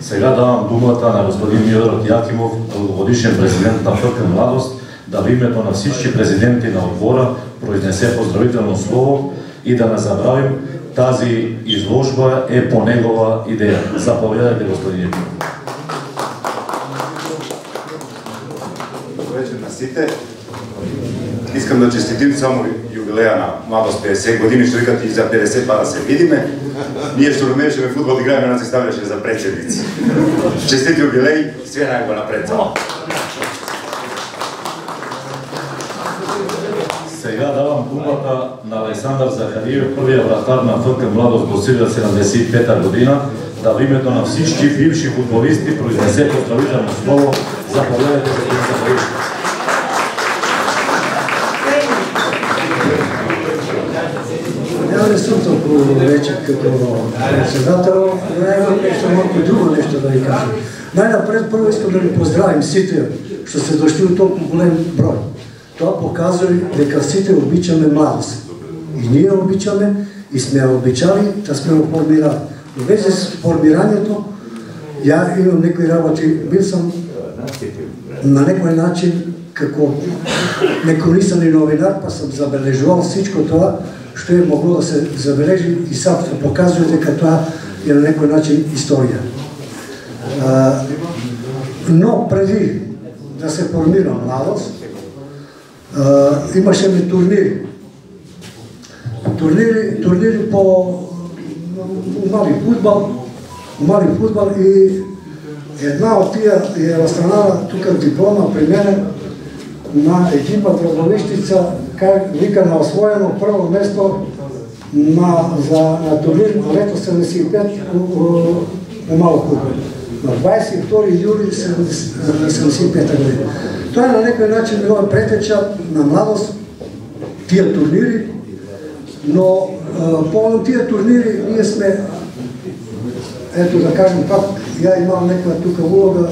Сега давам думата на господин Милорад Якимов, дългогодишен президент на ФК Младост, да в името на всички президенти на отбора произнесе поздравително слово и да не забравим, тази изложба е по негова идея. Заповядайте, господин Якимов. Добре вечер на сите. Искам да честитим само юбилея на Младост 50 години, што викат и за 50 па да се видиме. Ние што умеешеме фудбал да играеме, нас се ставляше за председници. Честит юбилей, све најго напред. Сега давам думата на Александър Захариев, първия вратар на ФК Младост до 75-та година, да в името на всички бивши футболисти произнесе поздравително слово. Заповядайте, господин Захариев. Няма не съм толкова вече като председател, но имам нещо малко друго нещо да ви кажа. Най-напред първо искам да ви поздравим сите, що се дошли от толкова голем брой. Това показва дека сите обичаме Младост. И ние обичаме, и сме обичали, да сме го формирали. Но вече с формиранието, я имам некои работи, бил съм на некој начин како неконисани новинар, па съм забележувал всичко това, што е могло да се забележи и сам се показва дека това е на некој начин история. Но преди да се формира Младост, имаше ми турнири. Турнири по мали футбал и една от тия е разстанала тук диплома при мене на екипа Драговищица, как вика на освоено първо место на турнир лето 75 по малко футбол. На 22 юли 75 година. Той на некој начин било претеча на Младост тия турнири, но по тия турнири ние сме, ето да кажем пак, я имам некоја тука улога,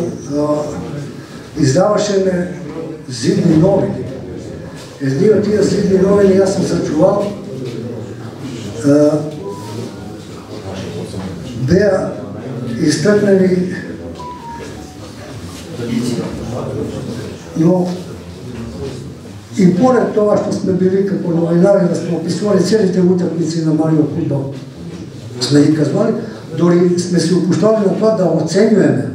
издаваше ме зидни новини. Едни от тия зидни новини аз съм зачувал, беа изтъкнали, но и поред това, що сме били като новинари, да сме описвали целите утъпници на малия футбол, сме ги казвали, дори сме се опущали на това да оценюеме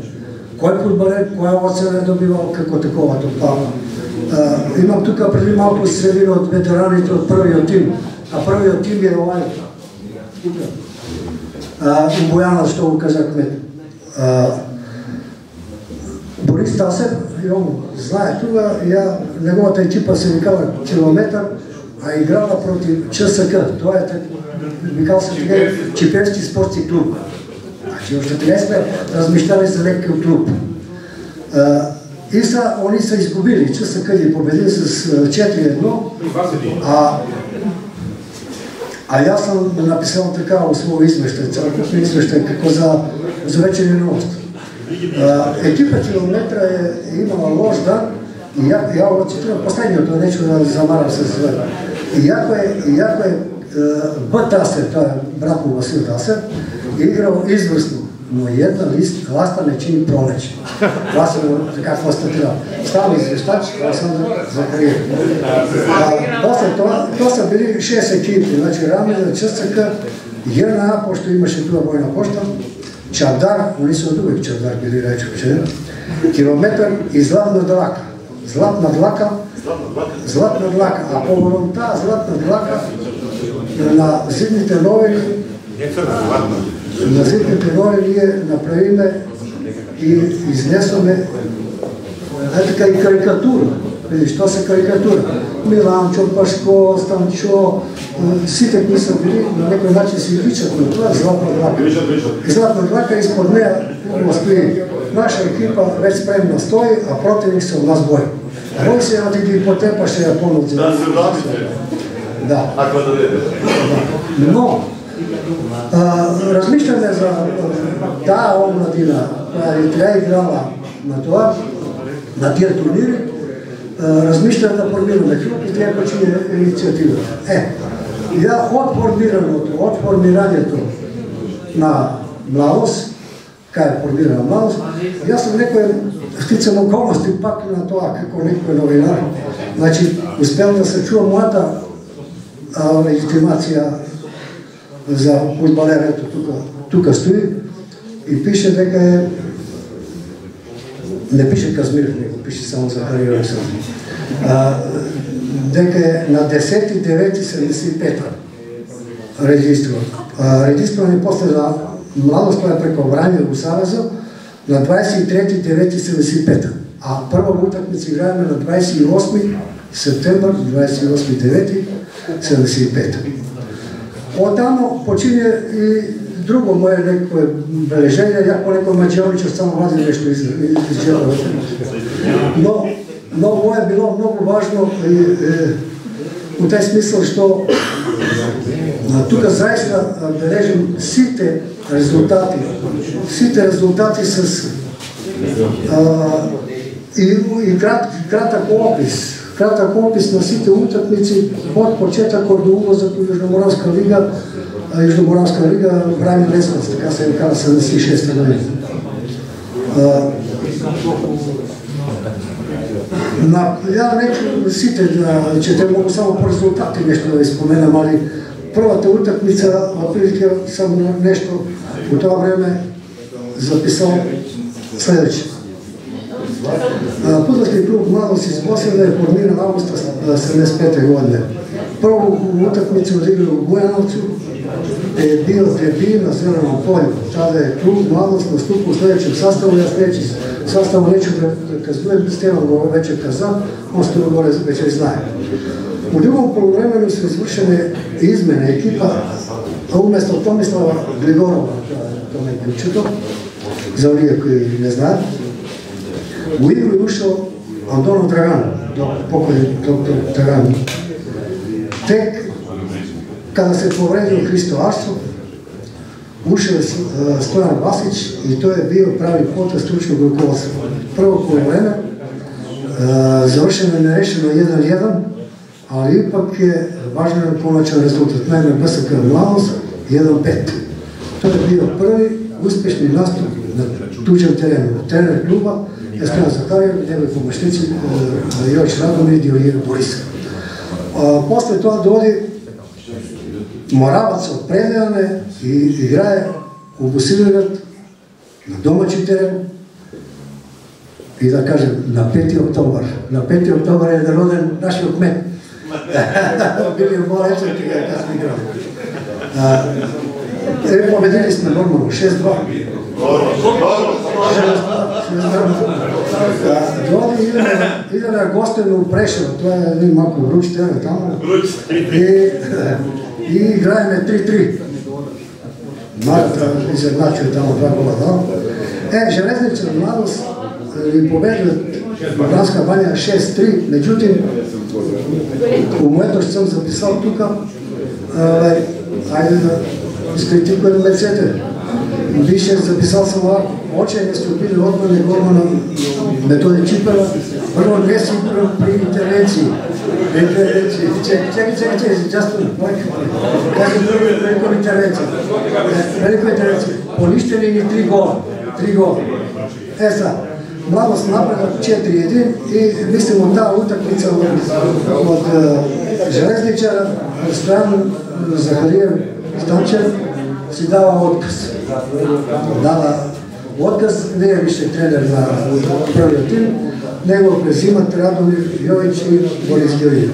кой футболер, коя оцена е добивал, какво такова допава. Имам тук преди малко средина от ветераните от първия тим, а първият тим е овай. Бояна, що го казахме. Борис Тасев, и он знае тука, неговата екипа се викала Километър, а играла против ЧСК. Това е викал се така Чепелски спортски клуб. Значи още сега сме размишляли за някакъв клуб. И они са изгубили. ЧСК ги победили с 4-1. А аз съм написал така в своя измещен, како за вечерни новости. Екипа Километра е имала лош дан и я го цитирам последното, нещо да замарам с звън. И яко е Б. Тасер, това е брат му Васил Тасер, играл извърсно, но една ласта не чини пролеч. Това съм така констатирал. Става извещач, Александър Захариев. После това са били 6 екипи, значи Рамена, ЧСК, ГРНА, пошто имаше това бойна поща, Чавдар, они са от други Чавдар били рече вчера, Километър и Златна длака. Златна длака. А по тази Златна длака на зидните новини ние направиме и изнесоме така и карикатура. Видиш, това са карикатура. Миланчо, Пашко, Станчо, сите, които са били, на някой начин си личат на това Златна длака. И Златна длака изпод нея стои. Наша екипа вече спремна стои, а противник се у нас бои. Бой се да ги потепаше Японовци. Да, се владите. Да. Ако да дадете. Но, размишляме за тая омладина, която тя играла на това, на тия турнири, размишляме да формираме клуб и трябва че е инициативата. Я от формирането на Младост, kaj je formirana mladost. Jaz sem nekaj sticam okolnosti pak na to, kako nekaj novinar. Znači, uspel da se čuva mlada legitimacija za futbaler, eto, tukaj stoji i piše da je, ne piše Kazmir, nego piše samo za Harija Aleksandrović. Da je na 10.9.75 registrovan. Registrovan je posle za mladost koja je preko Vranjevog saveza na 23.9.75. A prva utakmica igrajena na 28. septembar, 28.9.75. Od tamo počinje i drugo moje neko beleženje, ja po nekom Mađeoniću samo vadim nešto iz džela. No, ovo je bilo mnogo važno u taj smislu što tuga zaista beležim svi te rezultati i kratak opis na svi te utakmici od početaka do ulazak u Južnomoravska liga Vranje Leskovac, така se je kada 76. godina. Ja neću site da ćete mogu samo po rezultati nešto da ispomenem, ali prva ta utakmica, otprilike sam nešto u to vreme zapisao sljedeće. Fudbalski klub Mladost iz Bosne je formiran avgusta 75. godine. Prvu utakmicu odigrao u Bujanovcu, je bio debut na Zelenom polju. Tada je klub Mladost nastupio u sljedećem sastavu, ja sljedeći sastavu neću da kazujem, Stevan go već je kazao, on se to gore već i znaje. U drugom poluvremenu su izvršene izmene ekipa, a umjesto Tomislava Gligorova, to ne ključito, za ovije koji ne znaju, u igru je ušao Antono Dragan, pokojni doktor Dragan. Tek kada se povredio Hristo Arso, ušao je Stojan Vasić i to je bio pravi potez stručnog rukovodstva. Prvo poluvreme, završeno je nerešeno 1-1, ali ipak je važan konačan rezultat. Naime, BSK Mladost 1-5. To je bio prvi uspješni nastup na tuđem terenu. Trener kluba je Stojan Zaharijev, njegovi pomoćnici Jović Radomir i Diolir Borisa. Posle toga dovodi Moravac od Predejane i igraje u Bosilegrad na domaći teren i da kažem na 5. oktobar. Na 5. oktobar je roden naš Kmet. Bili je moja eto ti ga kad smo igrali. Pobedili smo normalno 6-2. Dovodi ide na gostovinu u Preševo, to je malo vruć teren tamo. I igrajeme 3-3. Marta izjednačuje tamo 2 gola dao. Železničar Mladost i pobedio Vranska Banja 6-3, međutim u Mojetoš sam zapisao tuka, ajde da iskritikujem Mercete. Više zapisao sam ovako, očajne su bili odbrane golmana Metode Čipela, prvo nesigurno pri intervenciji. Čekaj, Justin, kažem veliko intervencija. Poništeni ni 3 gola. Sad, Mladost napredak 4-1 i mislimo ta utakmica od Železničara, Stojan Zaharijev Stančev si dava otkaz, ne je više trener na prvi tim, nego prezimat Radomir Jović i Boris Diolir.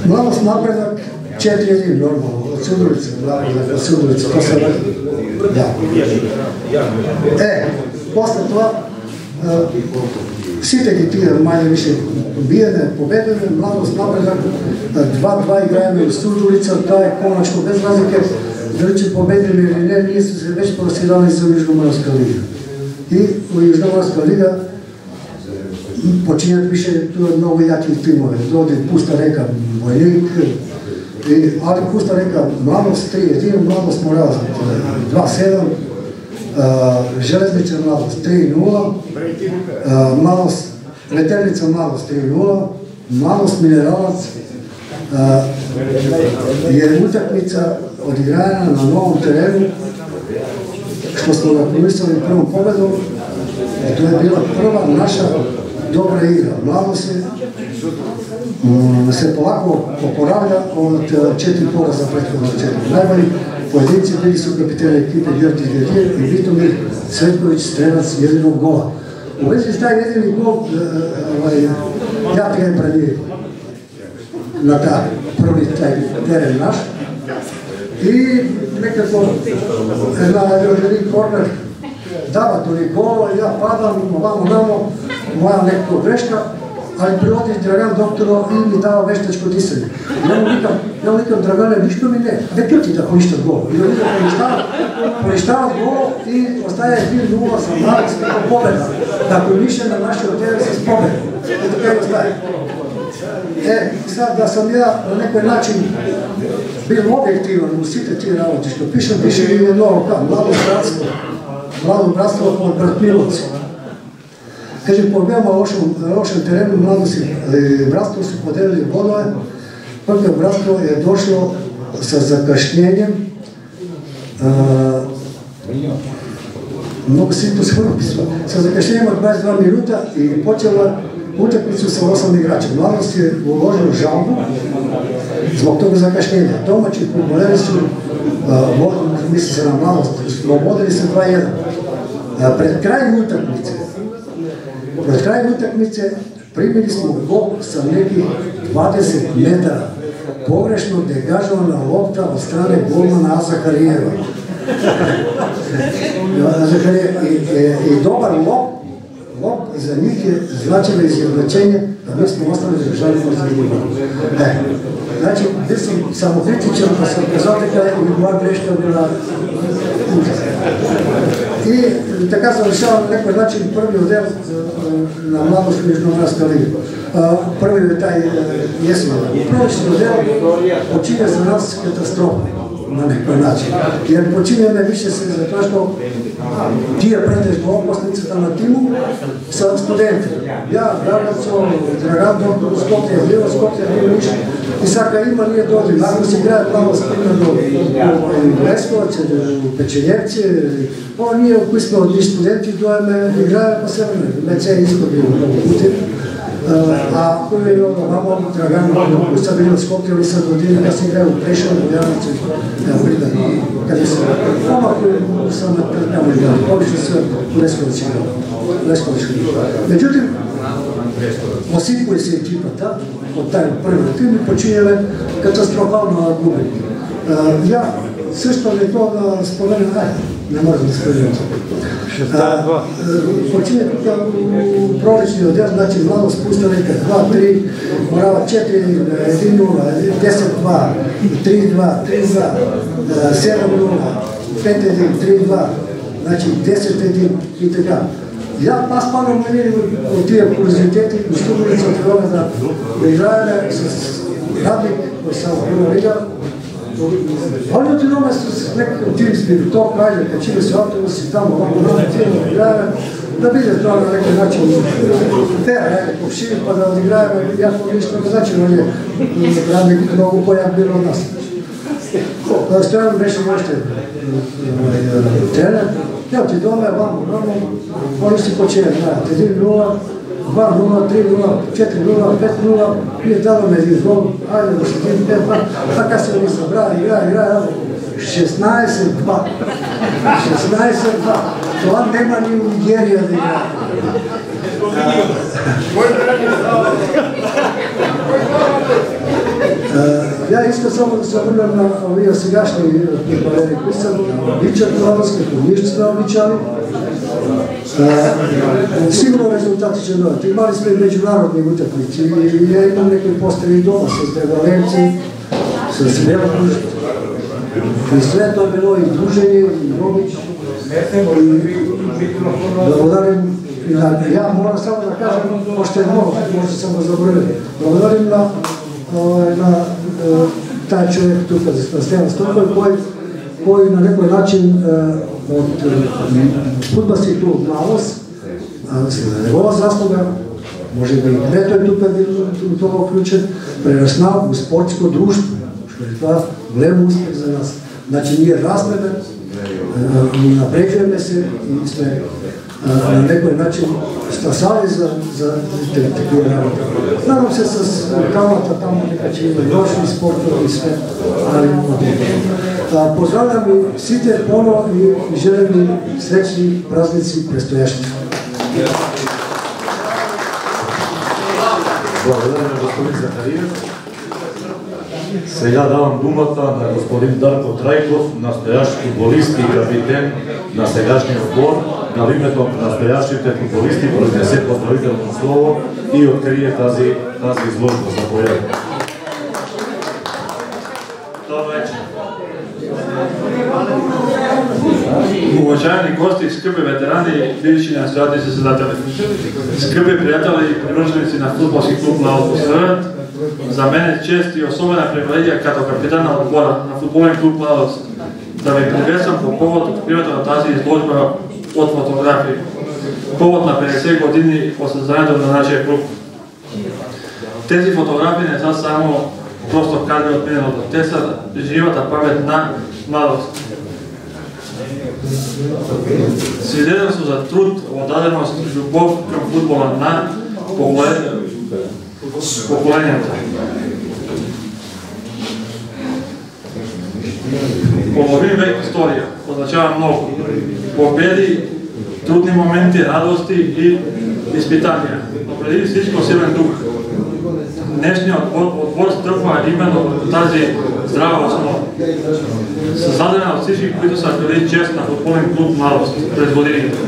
Mladost napredak 4-1 normalno, od Sudurice, to se da. Posle toga, svi te ekipire manje više ubijene, pobedene, Mladost napredak, 2-2 igrajeme u Sudurica, da je konačno bez razlike, da li će pobedili ili ne, nisu se već prosirali za Južnomoravska liga. I u Južnomoravska liga počinjati više tu mnogo jakih timove. Dovodi Pusta Reka Vojnik, ali Pusta Reka Mladost 3-1, Mladost Moravac 2-7, Železničar Mladost 3-0, Mladost Veternica Mladost 3-0, Mladost Mineralac je utakmica odigrana na novom terenu, što smo ga pomislili prvom pobedom. To je bila prva naša dobra igra. Mladost se polako oporavlja od 4 poraza prethodnog četiri. Najbolji pojedinci bili su kapiteni ekipe Gjorđe Gjerđer i Vitomir Cvetković, strelac jedinog gola. U vezi s taj jedini gol, ja ti ga je prenio na taj prvi teren naš. I nekako na jedan korner dava toli gola, ja padam, ovamo namo, moja nekako greška, ali prilodi Dragan doktoro i mi dava veštačko disanje. Ja mu nikam, Dragane, ništa mi ne pjuti da poništaš gol. I on poništava gol i ostaje 2-0 za Mladost kao pobjeda. Dakle, više na našoj odjeli se s pobjedom. Eto kaj ostaje. Sad da sam ja na neki način bio objektivan u site ti ravoti što piše i jedno kao mlado bratstvo od Bratmilovci. Kaže, po veoma lošem terenu Mladost i bratstvo su podelili bodove, prvo bratstvo je došlo sa zakašnjenjem, mnogo si to shvatilo, sa zakašnjenjem od 22 minuta i počela utakmicu sa 8 igrača. Mladost je uložio žalbu zbog toga zakašnjenja. Domaći futboleri su, misli se na Mladost, slobodili se 2-1. Pred krajem utakmice primili smo gol sa nekih 20 metara. Pogrešno degažovana lopta od strane golmana Zakarijeva. I dobar lop za njih je značilo izjednačenje, a mi smo ostali žalimo za njima. Znači, bio sam samokritičan, pa sam prezotekao i moja greška bila užasna. I така završavam na neki način prvi odel na Mladost Međunarodna liga. Prvi je taj jesmo. Prošli odel počinje za nas katastrofa na neki način. Jer počinje me više se zato što ti je pretežno opasnica na timu sa studentima. Ja, Dragan Doktor, Skopje, Bilo Skopje, Bilo ništa. I sad kad ima nije dođe, naravno se igraje Mladost u Leskovac, u Pečenjevci, ovo nije upisno od njih studenti, dojeme igraje po severno, Mece iskodi u putem. A koji je ovamo Dragan Doktor, sad Bilo Skopje, ali sad od njih, kad se igraje u Prešanu, u Janicu, kada se oma koji sam na tamo igrao, obično sve u Leskovac igrao. Međutim, osipuje se ekipa ta, od taj prvi tim i počinjele katastrofalno gube. Ja, sve što je to da spomenem, ne moram da spomenem. Počinje u prolični odjel, znači malo spustili 2-3, morava 4, 1-0, 10-2, 3-2, 3-2, 7-0, 5-1, 3-2, znači 10-1 i tako. Ja pa spadam na njih u tije kurioziteti, u Stubulicu od toga da igraju s Radnik, koji sam prvo liga. Oni od tome su nekakav tim spirit, to kralje, kad čine se autobusi tamo, ovako tijelo igraju, da bide to na neki način tera, popšivi pa da odigraju, jako ništa ne znači, on je Radnik mnogo pojak bilo od nas. Stojano nešto možete trener, evo ti dole, vamo, oni si počeli gledati, 1-0, 2-0, 3-0, 4-0, 5-0, nije dalo me jedan gol, ajde da se tim 5-2, pa kad se oni sabrali, igra, 16-2, to nema ni u Nigeriji da igra. Ja isto samo da se vrnem na ovih sadašnji pripaderi koji sam običan Mladosti, koji ništa smo običani. Sigurno rezultati će dodati. Imali smo i međunarodni utakmici i ja imam nekoj postavi doma sa Zdrevalenci, sa Smelokuš. I sve to je bilo i druženje, i Robić. Благодарим, ja moram samo da kažem, pošto je mnogo, možda sam ga zaboravio. Благодарим na taj čovjek tu kada Stevan Stokoj, koji na neki način od fudbalskih klub Mladost, njegova zasluga, može da i Beto je tu u toga uključen, prerasnao u sportsko društvo, što je to golem uspjeh za nas. Znači nije razmeden, napređujeme se i sme na nekoj način stasali za takve narode. Nadam se s kamata tamo neka će imati noćni sportovi i sve, ali pozdravljam i site pono i želim im srećni praznici predstojašnji. Благодаря на господин Захариев. Сега давам думата на господин Дарко Трайков, настоящ футболист и капитен на сегашния отбор, да в името на настоящите футболисти произнесе поздравително слово и открие тази изложба. Заповядайте. Добър вечер. Уважаеми гости, скъпи ветерани, бивши настоятели съседатели, скъпи приятели и привърженици на футболски клуб Младост Посредът, за мен е чест и особена привилегия като капитан на отбора на футболен клуб Младост да ви приветствам по повод откриването на тази изложба от фотографии. Повод на 50 години от създанието на нашия клуб. Тези фотографии не са само просто кадри от миналото, те са живата памет на Младост. Свидетелство за труд, отдаденост и любов към футбола на поколенията. Половин век история означава много. Победи, трудни моменти, радости и изпитания. Но преди всичко силен дух. Днешният отбор стъпва именно върху тази здрава основа. Създадена от всички, които са били чест на футболен клуб Младост през годините.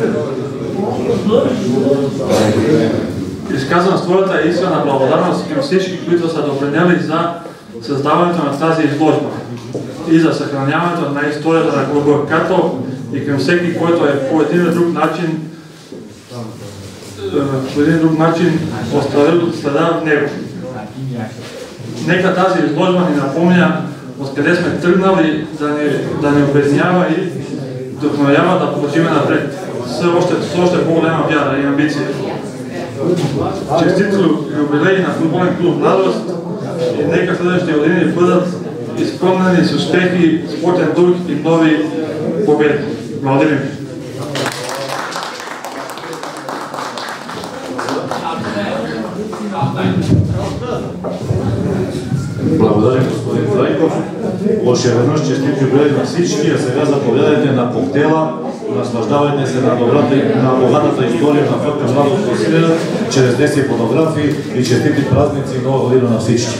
Изказвам своята искрена благодарност към всички, които са допринели за създаването на тази изложба и за съхраняването на историята на клуба, като и към всеки, който е по един или друг начин оставил следа в него. Нека тази изложба ни напомня откъде сме тръгнали, да ни обединява и вдъхновява да продължим напред с още по-голяма вяра и амбиция. Честито юбилей на футболен клуб Младост и нека следващите години бъдат изпълнени с успехи, спортен дух и нови победи. Благодарим ви! Благодаря, господин Трайков. Още веднъж честит юбилей на всички, а сега заповядайте на коктейла, наслаждавайте се на богатата история на ФК Младост Посредът чрез тези фотографии и честити празници и нова година на всички.